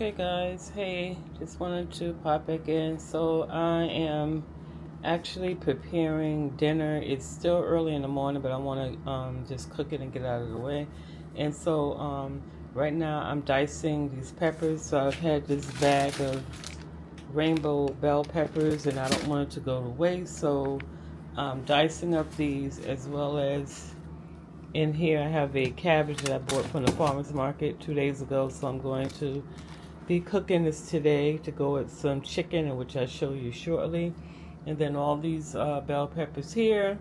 Okay, guys, hey, just wanted to pop back in. So, I am actually preparing dinner. It's still early in the morning, but I want to just cook it and get out of the way. And so, right now, I'm dicing these peppers. So, I've had this bag of rainbow bell peppers, and I don't want it to go to waste. So, I'm dicing up these as well as in here I have a cabbage that I bought from the farmer's market 2 days ago. So, I'm going to be cooking this today to go with some chicken, which I'll show you shortly. And then all these bell peppers here.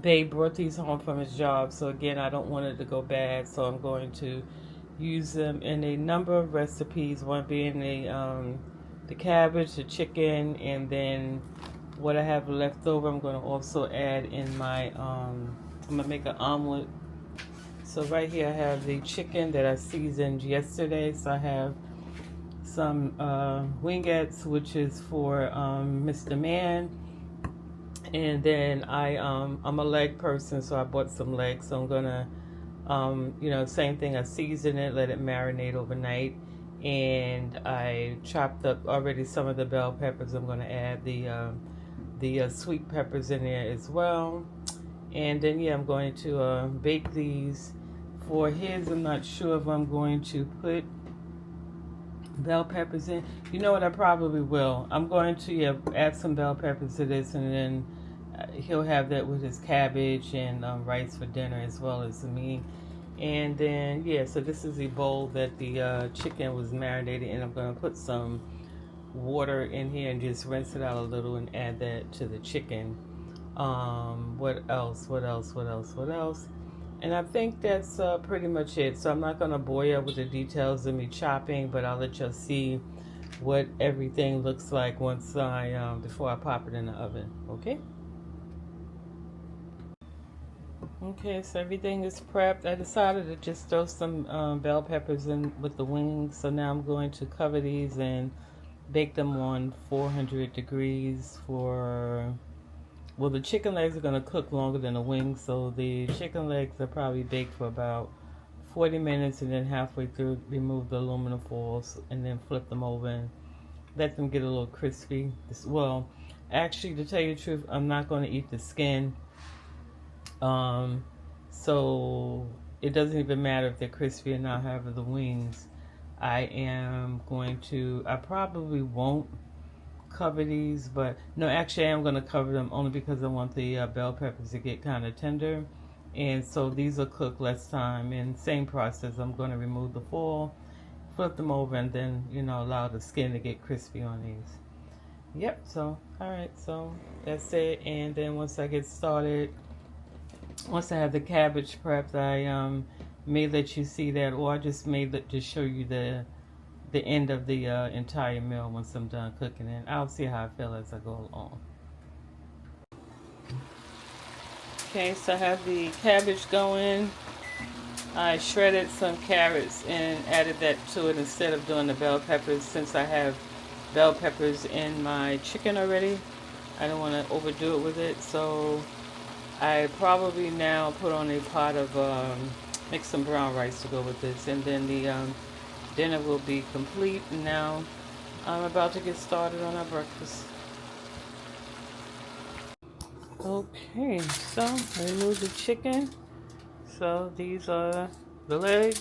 Babe brought these home from his job, so again, I don't want it to go bad, so I'm going to use them in a number of recipes. One being the cabbage, the chicken, and then what I have left over, I'm going to also add in my. I'm gonna make an omelet. So right here I have the chicken that I seasoned yesterday. So I have some wingettes, which is for Mr. Man. And then I'm a leg person, so I bought some legs. So I'm gonna, same thing. I season it, let it marinate overnight, and I chopped up already some of the bell peppers. I'm gonna add the sweet peppers in there as well. And then I'm going to bake these. For his, I'm not sure if I'm going to put bell peppers in. You know what? I probably will. I'm going to add some bell peppers to this, and then he'll have that with his cabbage and rice for dinner as well as me. And then so this is the bowl that the chicken was marinated in. I'm going to put some water in here and just rinse it out a little and add that to the chicken. What else? And I think that's pretty much it. So I'm not going to bore you with the details of me chopping, but I'll let y'all see what everything looks like once before I pop it in the oven. Okay? Okay, so everything is prepped. I decided to just throw some bell peppers in with the wings. So now I'm going to cover these and bake them on 400 degrees for... Well, the chicken legs are going to cook longer than the wings, so the chicken legs are probably baked for about 40 minutes, and then halfway through, remove the aluminum foils and then flip them over and let them get a little crispy. Well, actually, to tell you the truth, I'm not going to eat the skin, so it doesn't even matter if they're crispy or not. However, the wings, I probably won't cover these, but no, actually I am going to cover them only because I want the bell peppers to get kind of tender, and so these will cook less time. And same process, I'm going to remove the foil, flip them over, and then allow the skin to get crispy on these. Yep. So all right, so that's it. And then once I get started, once I have the cabbage prepped, I may let you see that, or I just may just show you the end of the entire meal once I'm done cooking it. I'll see how I feel as I go along. Okay, so I have the cabbage going. I shredded some carrots and added that to it instead of doing the bell peppers, since I have bell peppers in my chicken already. I don't want to overdo it with it, so I probably now put on a pot of make some brown rice to go with this, and then the dinner will be complete. And now I'm about to get started on our breakfast. Okay, so I remove the chicken. So these are the legs.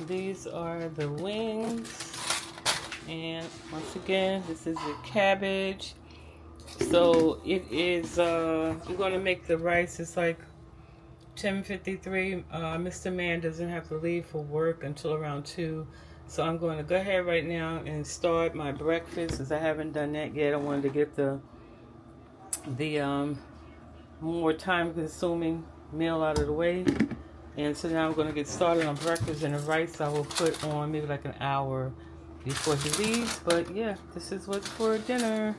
These are the wings. And once again, this is the cabbage. So it is, we're going to make the rice. It's like 10:53. Mr. Man doesn't have to leave for work until around 2. So I'm going to go ahead right now and start my breakfast, since I haven't done that yet. I wanted to get the more time consuming meal out of the way. And so now I'm going to get started on breakfast, and the rice I will put on maybe like an hour before he leaves. But yeah, this is what's for dinner.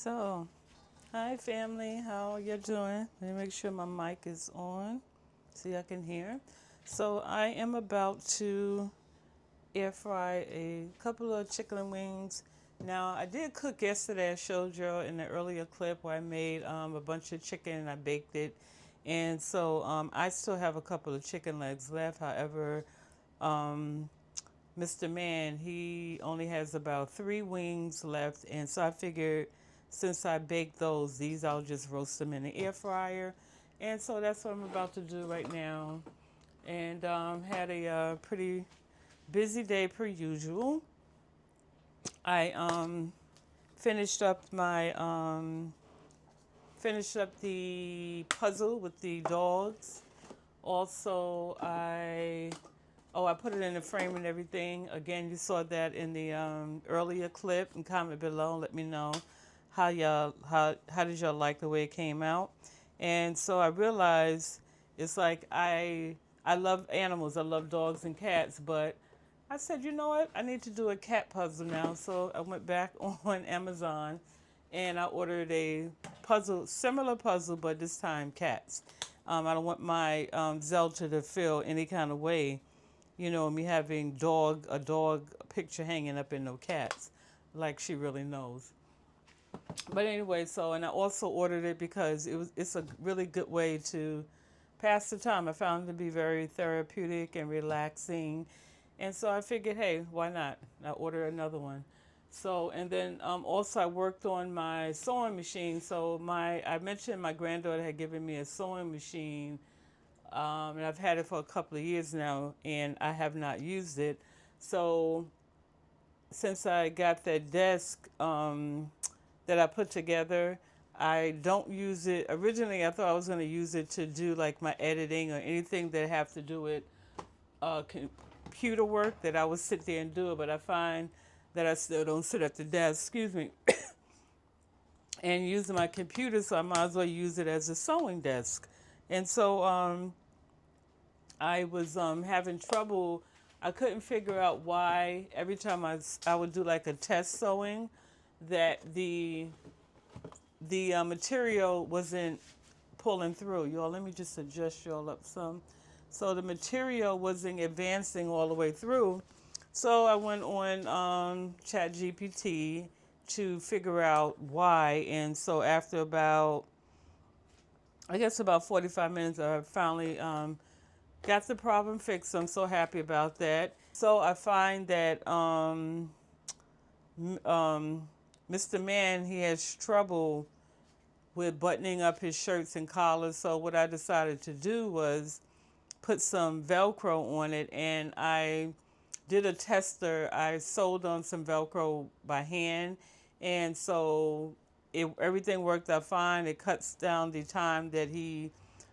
So, hi family, how you doing? Let me make sure my mic is on. See, I can hear. So, I am about to air fry a couple of chicken wings. Now, I did cook yesterday. I showed you in the earlier clip where I made a bunch of chicken and I baked it. And so I still have a couple of chicken legs left. However, Mr. Man, he only has about 3 wings left. And so I figured since I baked those, these I'll just roast them in the air fryer. And so that's what I'm about to do right now. And had a pretty busy day per usual. I finished up the puzzle with the dogs. Also, I put it in the frame and everything. Again, you saw that in the earlier clip. And comment below. Let me know how did y'all like the way it came out. And so I realized it's like I love animals. I love dogs and cats, but I said, you know what? I need to do a cat puzzle now. So I went back on Amazon and I ordered a puzzle, similar puzzle, but this time cats. I don't want my Zelda to feel any kind of way, me having a dog picture hanging up in no cats, like she really knows. But anyway, and I also ordered it because it's a really good way to pass the time. I found it to be very therapeutic and relaxing. And so I figured, hey, why not? I ordered another one. So, and then also I worked on my sewing machine. So I mentioned my granddaughter had given me a sewing machine, and I've had it for a couple of years now, and I have not used it. So since I got that desk that I put together, I don't use it. Originally, I thought I was going to use it to do like my editing or anything that have to do with computer work, that I would sit there and do it. But I find that I still don't sit at the desk, excuse me, and using my computer, so I might as well use it as a sewing desk. And so I was having trouble. I couldn't figure out why every time I would do like a test sewing, that the material wasn't pulling through. Y'all, let me just adjust y'all up some. So the material wasn't advancing all the way through. So I went on ChatGPT to figure out why. And so after about 45 minutes, I finally got the problem fixed. I'm so happy about that. So I find that Mr. Man, he has trouble with buttoning up his shirts and collars. So what I decided to do was put some Velcro on it, and I did a tester. I sewed on some Velcro by hand, and so everything worked out fine. It cuts down the time that he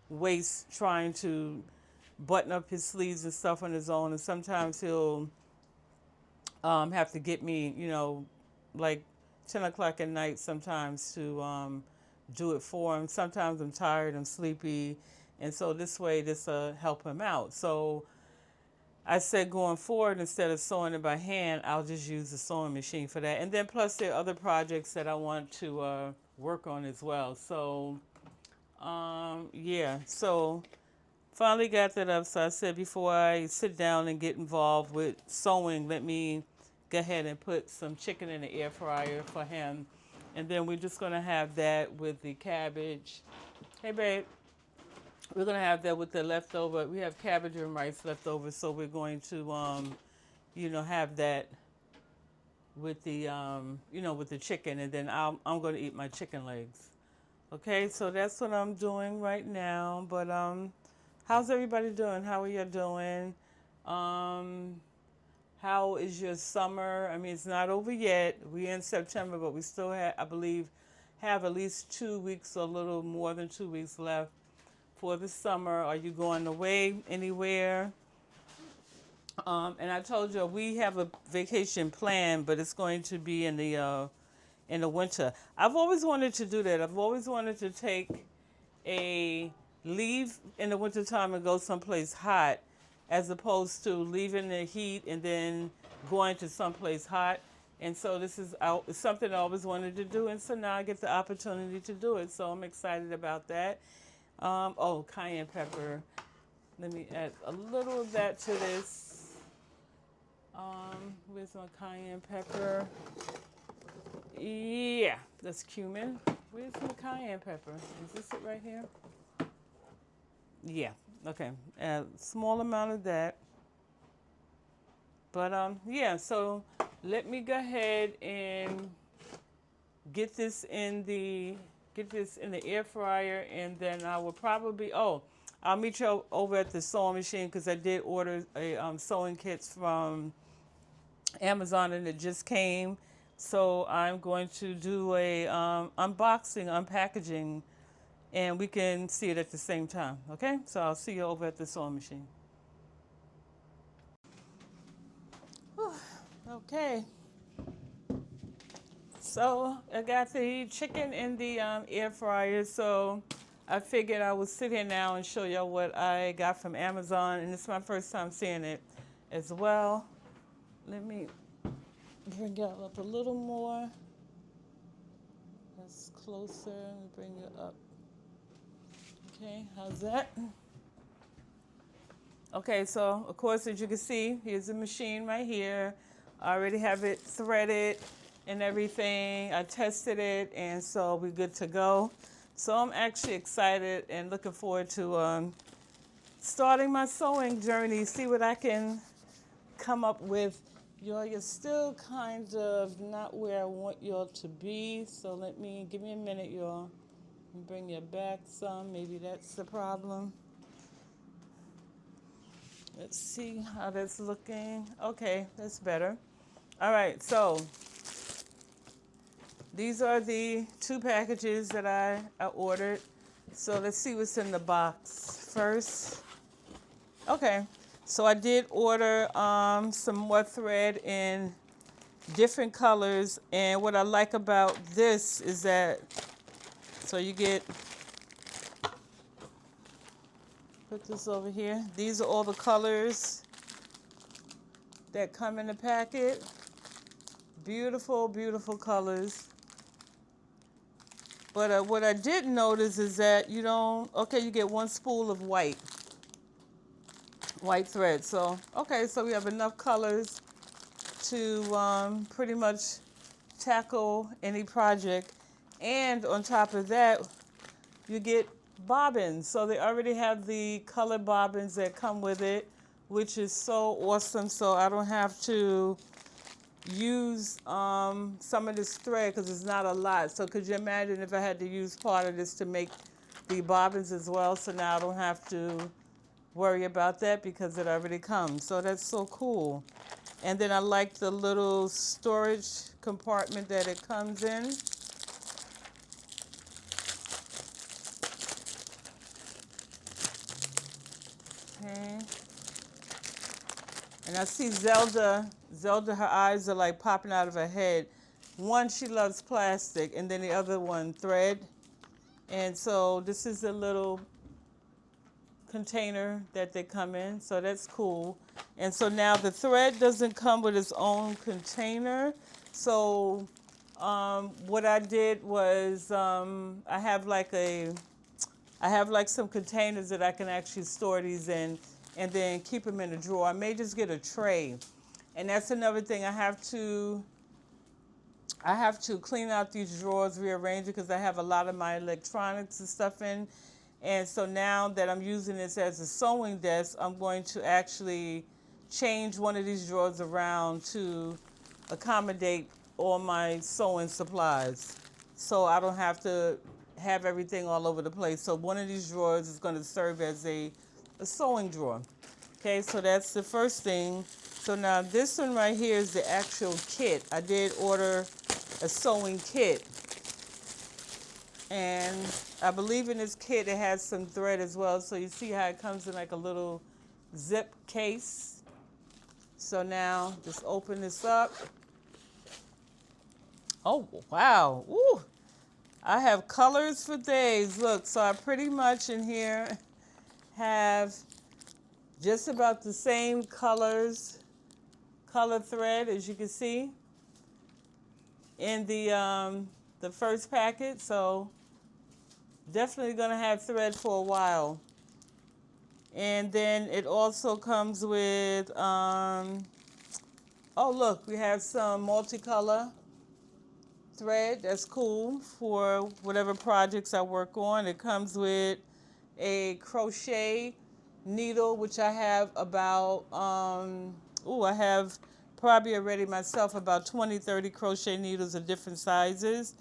wastes trying to button up his sleeves and stuff on his own, and sometimes he'll have to get me, like 10 o'clock at night sometimes to do it for him. Sometimes I'm tired, I'm sleepy, and so this way this will help him out. So I said going forward, instead of sewing it by hand, I'll just use the sewing machine for that. And then plus there are other projects that I want to work on as well. So yeah, so finally got that up. So I said before I sit down and get involved with sewing, let me go ahead and put some chicken in the air fryer for him. And then we're just going to have that with the cabbage. Hey, babe. We're going to have that with the leftover. We have cabbage and rice left over, so we're going to, have that with the, with the chicken. And then I'm going to eat my chicken legs. Okay, so that's what I'm doing right now. But how's everybody doing? How are you doing? How is your summer? I mean, it's not over yet. We're in September, but we still have, I believe, have at least 2 weeks or a little more than 2 weeks left for the summer. Are you going away anywhere? And I told you we have a vacation plan, but it's going to be in the winter. I've always wanted to do that. I've always wanted to take a leave in the wintertime and go someplace hot, as opposed to leaving the heat and then going to someplace hot. And so this is something I always wanted to do, and so now I get the opportunity to do it. So I'm excited about that. Oh, cayenne pepper. Let me add a little of that to this. Where's my cayenne pepper? Yeah, that's cumin. Where's my cayenne pepper? Is this it right here? Yeah, okay. A small amount of that. But yeah, so let me go ahead and get this in the air fryer, and then I will probably I'll meet you over at the sewing machine because I did order a sewing kits from Amazon and it just came. So I'm going to do a unboxing, unpackaging, and we can see it at the same time. Okay, so I'll see you over at the sewing machine. Whew. Okay. So I got the chicken in the air fryer. So I figured I would sit here now and show y'all what I got from Amazon, and it's my first time seeing it as well. Let me bring y'all up a little more. That's closer. Let me bring you up. Okay, how's that? Okay, so of course, as you can see, here's the machine right here. I already have it threaded and everything. I tested it, and so we're good to go. So I'm actually excited and looking forward to starting my sewing journey, see what I can come up with. Y'all, you're still kind of not where I want y'all to be, so give me a minute, y'all. Bring you back some, maybe that's the problem. Let's see how that's looking. Okay, that's better. All right, so these are the 2 packages that I ordered. So let's see what's in the box first. Okay, so I did order some more thread in different colors. And what I like about this is that, so you get, put this over here. These are all the colors that come in the packet. Beautiful, beautiful colors. But what I did notice is that you get 1 spool of white thread. So, okay, so we have enough colors to pretty much tackle any project. And on top of that, you get bobbins. So they already have the color bobbins that come with it, which is so awesome. So I don't have to use some of this thread because it's not a lot. So could you imagine if I had to use part of this to make the bobbins as well? So now I don't have to worry about that because it already comes. So that's so cool. And then I like the little storage compartment that it comes in. Okay. And I see Zelda, her eyes are like popping out of her head. One, she loves plastic, and then the other one, thread. And so this is a little container that they come in, so that's cool. And so now the thread doesn't come with its own container. So what I did was I have like some containers that I can actually store these in and then keep them in a drawer. I may just get a tray. And that's another thing. I have to clean out these drawers, rearrange it because I have a lot of my electronics and stuff in. And so now that I'm using this as a sewing desk, I'm going to actually change one of these drawers around to accommodate all my sewing supplies. So I don't have to have everything all over the place. So one of these drawers is going to serve as a sewing drawer. Okay, so that's the first thing. So now this one right here is the actual kit. I did order a sewing kit. And I believe in this kit it has some thread as well. So you see how it comes in like a little zip case. So now just open this up. Oh, wow. Ooh. I have colors for days. Look, so I pretty much in here have just about the same color thread as you can see. in the first packet, so definitely gonna have thread for a while. And then it also comes with oh look, we have some multicolor thread. That's cool for whatever projects I work on. It comes with a crochet needle, which I have about I have probably already myself about 20-30 crochet needles of different sizes.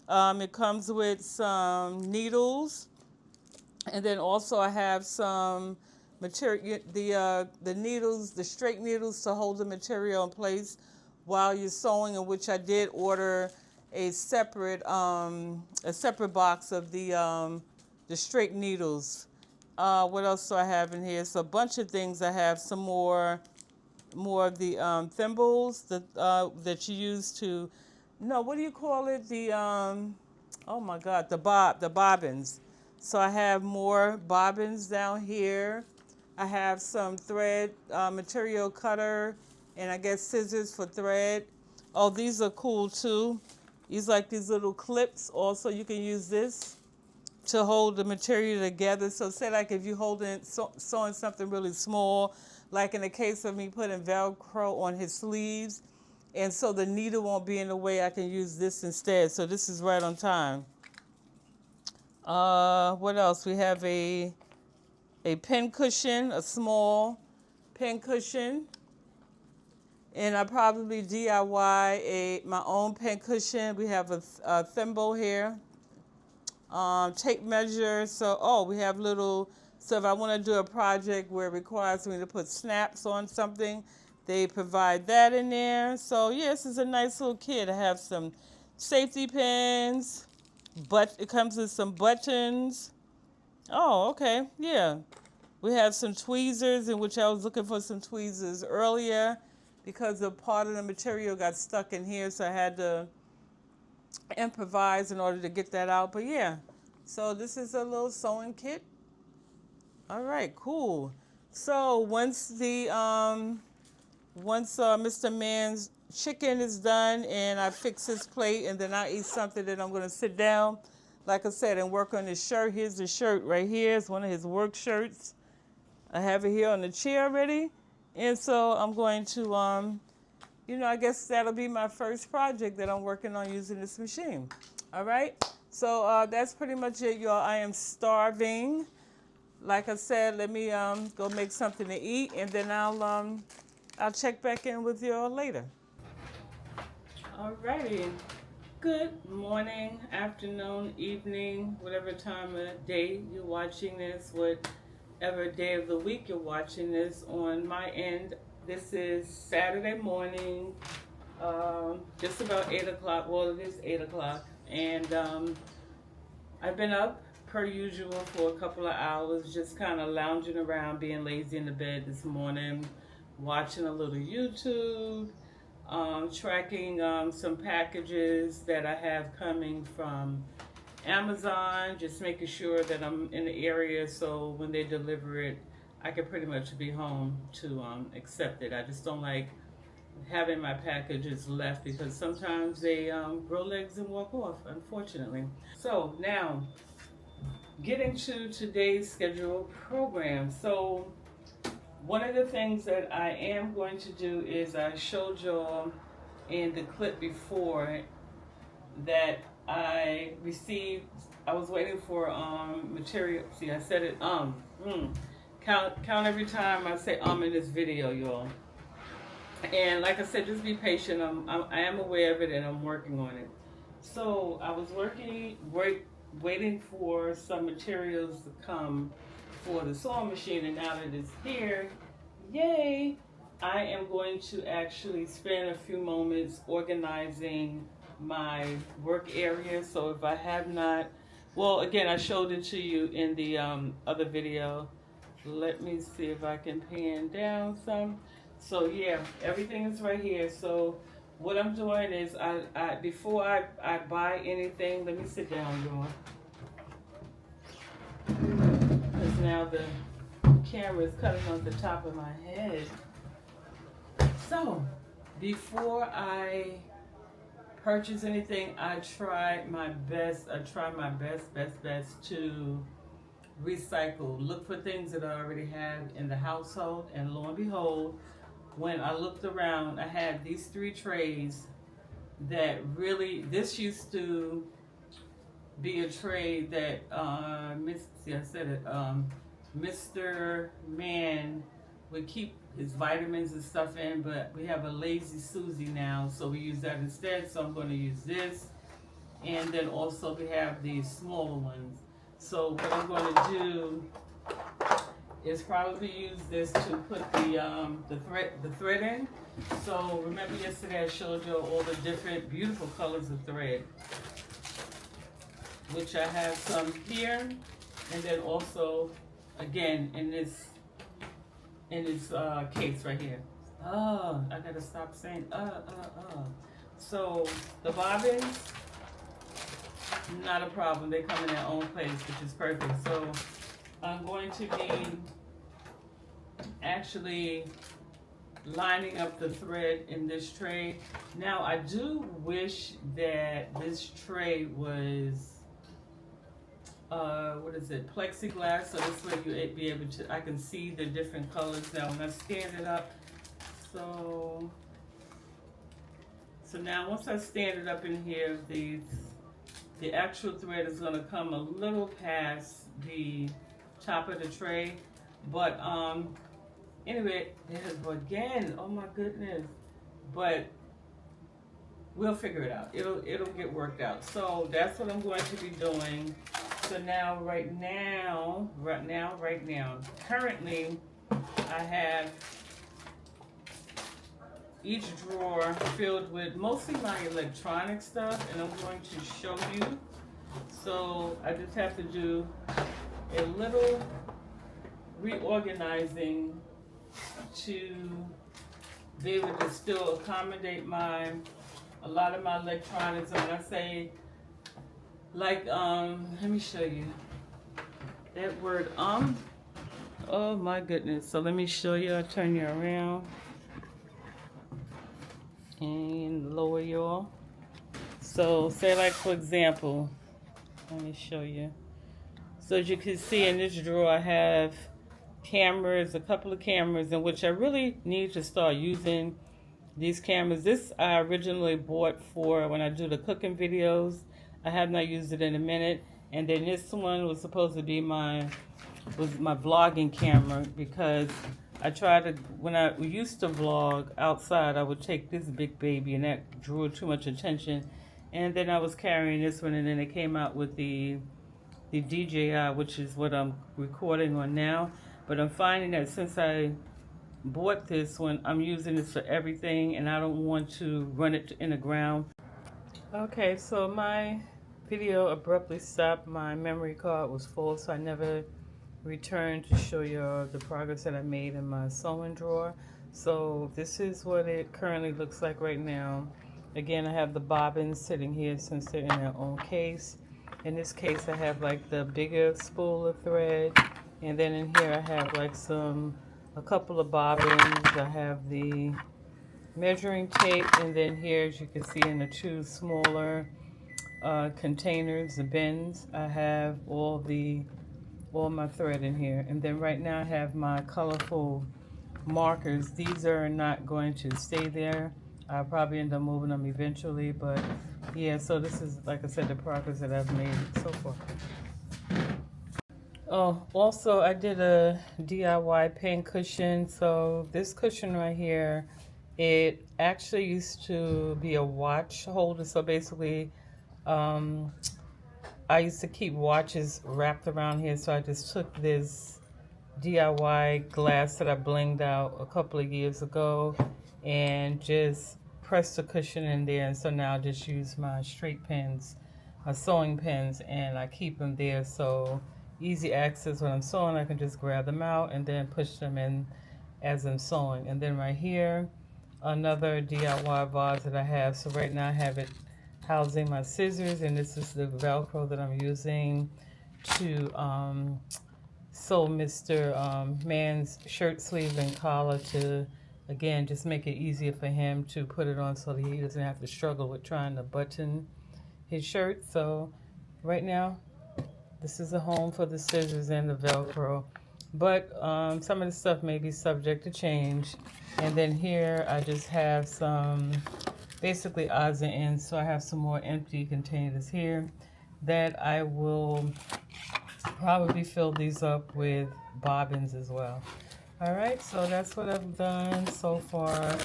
It comes with some needles, and then also I have some material, the needles, the straight needles to hold the material in place while you're sewing, in which I did order a separate box of the straight needles. What else do I have in here? So a bunch of things. I have some more of the thimbles that you use to, no, what do you call it? The oh my God, the bobbins. So I have more bobbins down here. I have some thread material cutter, and I guess scissors for thread. Oh, these are cool too. These like these little clips. Also, you can use this to hold the material together. So say like if you're sewing something really small, like in the case of me putting Velcro on his sleeves, and so the needle won't be in the way, I can use this instead. So this is right on time. What else? We have a pin cushion, a small pin cushion. And I probably DIY my own pin cushion. We have a thimble here. Tape measure. So, we have so if I want to do a project where it requires me to put snaps on something, they provide that in there. So, yeah, this is a nice little kit. I have some safety pins, but it comes with some buttons. Oh, okay. Yeah. We have some tweezers, in which I was looking for some tweezers earlier because a part of the material got stuck in here, so I had to improvise in order to get that out. But yeah, so this is a little sewing kit. All right, cool. So once Mr. Man's chicken is done and I fix his plate, and then I eat something, then I'm gonna sit down, like I said, and work on his shirt. Here's the shirt right here. It's one of his work shirts. I have it here on the chair already, and so I'm going to I guess that'll be my first project that I'm working on using this machine. All right. So that's pretty much it, y'all. I am starving. Like I said, let me go make something to eat, and then I'll check back in with y'all later. All righty. Good morning, afternoon, evening, whatever time of day you're watching this, whatever day of the week you're watching this. On my end, this is Saturday morning, just about 8 o'clock. Well, it is 8 o'clock. And I've been up, per usual, for a couple of hours, just kind of lounging around, being lazy in the bed this morning, watching a little YouTube, tracking some packages that I have coming from Amazon, just making sure that I'm in the area so when they deliver it, I can pretty much be home to accept it. I just don't like having my packages left because sometimes they grow legs and walk off, unfortunately. So now, getting to today's scheduled program. So one of the things that I am going to do is I showed y'all in the clip before that I received. I was waiting for material. See, I said it count every time I say in this video, y'all. And like I said, just be patient. I am aware of it and I'm working on it. So I was waiting for some materials to come for the sewing machine, and now that it's here, yay, I am going to actually spend a few moments organizing my work area. So if I have not, well, again, I showed it to you in the other video. Let me see if I can pan down some. So yeah, everything is right here. So what I'm doing is I before I buy anything, let me sit down, y'all. Because now the camera is cutting on the top of my head. So before I purchase anything, I try my best to recycle. Look for things that I already have in the household, and lo and behold, when I looked around, I had these 3 trays that really, this used to be a tray that Mr. Man would keep his vitamins and stuff in, but we have a Lazy Susie now, so we use that instead. So I'm going to use this, and then also we have these smaller ones. So what I'm going to do is probably use this to put the thread in. So remember yesterday I showed you all the different beautiful colors of thread, which I have some here, and then also again in this case right here. Oh, I gotta stop saying So the bobbins, not a problem. They come in their own place, which is perfect. So I'm going to be actually lining up the thread in this tray. Now I do wish that this tray was what is it, plexiglass, so this way you'd be able to, I can see the different colors now when I stand it up. So now once I stand it up in here, the actual thread is going to come a little past the top of the tray, but anyway, again, oh my goodness, but we'll figure it out. It'll get worked out. So that's what I'm going to be doing. So now, right now, currently, I have each drawer filled with mostly my electronic stuff, and I'm going to show you. So I just have to do a little reorganizing to be able to still accommodate a lot of my electronics. And when I say, like, let me show you that word, oh my goodness. So let me show you. I'll turn you around and lower y'all. So say, like, for example, let me show you. So as you can see in this drawer, I have cameras, a couple of cameras, in which I really need to start using these cameras. This I originally bought for when I do the cooking videos. I have not used it in a minute. And then this one was supposed to be my vlogging camera, because I tried to, when I used to vlog outside, I would take this big baby, and that drew too much attention. And then I was carrying this one, and then it came out with the DJI, which is what I'm recording on now. But I'm finding that since I bought this one, I'm using this for everything, and I don't want to run it in the ground. Okay, so my video abruptly stopped. My memory card was full, so I never returned to show you the progress that I made in my sewing drawer. So this is what it currently looks like right now. Again, I have the bobbins sitting here since they're in their own case. In this case, I have like the bigger spool of thread, and then in here I have like a couple of bobbins. I have the measuring tape, and then here, as you can see, in the 2 smaller containers, the bins, I have all my thread in here. And then right now I have my colorful markers. These are not going to stay there. I'll probably end up moving them eventually, but yeah, so this is, like I said, the progress that I've made so far. Oh, also I did a DIY pen cushion. So this cushion right here, it actually used to be a watch holder. So basically, I used to keep watches wrapped around here. So I just took this DIY glass that I blinged out a couple of years ago and just pressed the cushion in there. And so now I just use my straight pens, my sewing pens, and I keep them there. So easy access when I'm sewing, I can just grab them out and then push them in as I'm sewing. And then right here, another DIY vase that I have. So right now I have it housing my scissors, and this is the Velcro that I'm using to sew Mr. Man's shirt sleeve and collar to again, just make it easier for him to put it on so that he doesn't have to struggle with trying to button his shirt. So right now, this is a home for the scissors and the Velcro. But some of the stuff may be subject to change. And then here I just have some basically odds and ends. So I have some more empty containers here that I will probably fill these up with bobbins as well. All right, so that's what I've done so far.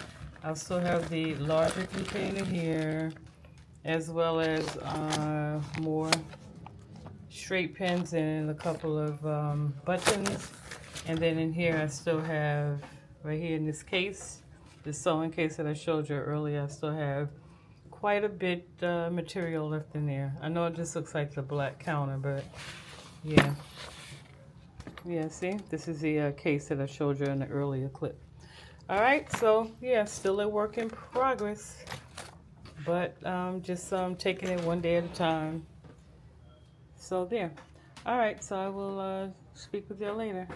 I still have the larger container here, as well as more straight pins and a couple of buttons. And then in here I still have, right here in this case, the sewing case that I showed you earlier, I still have quite a bit material left in there. I know it just looks like the black counter, but yeah. Yeah, see, this is the case that I showed you in the earlier clip. All right, so yeah, still a work in progress, but just taking it one day at a time. So there. All right, so I will speak with you later.